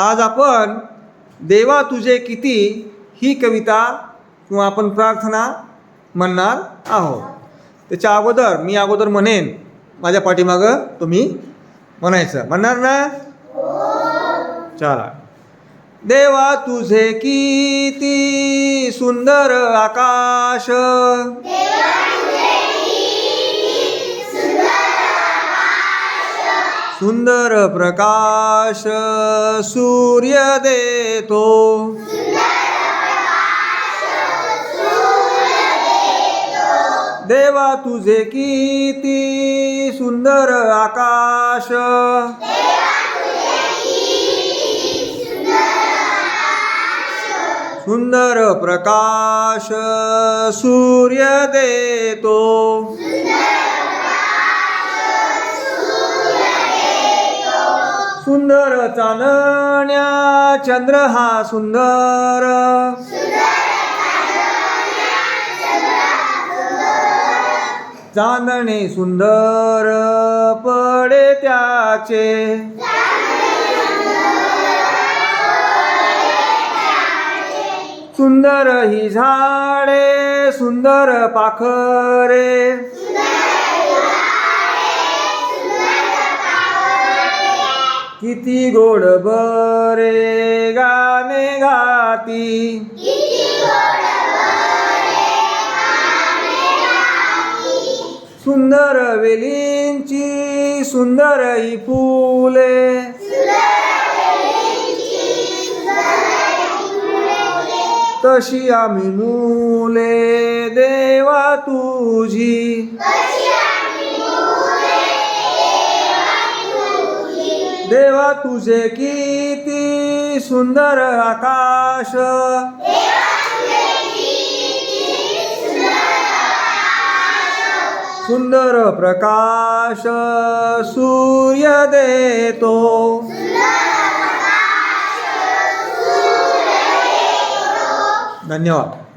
आज आपण देवा तुझे किती ही कविता किंवा आपण प्रार्थना म्हणणार आहोत. त्याच्या अगोदर मी म्हणेन, माझ्या पाठीमागं तुम्ही म्हणायचं. म्हणणार ना? चला. देवा तुझे किती सुंदर आकाश, सुंदर प्रकाश सूर्य देतो. देवा तुझे किती सुंदर आकाश, सुंदर प्रकाश सूर्य देतो. सुंदर चांदण्या चंद्र हा सुंदर, चांदणे सुंदर पडे त्याचे. सुंदर ही झाडे सुंदर पाखरे, किती गोड बरे गाणे गाती. सुंदर वेलींची सुंदर ही फुले, तशी आम्ही मुले देवा तुझी. देवा तुझे किती सुंदर आकाश, सुंदर प्रकाश सूर्य देतो. धन्यवाद.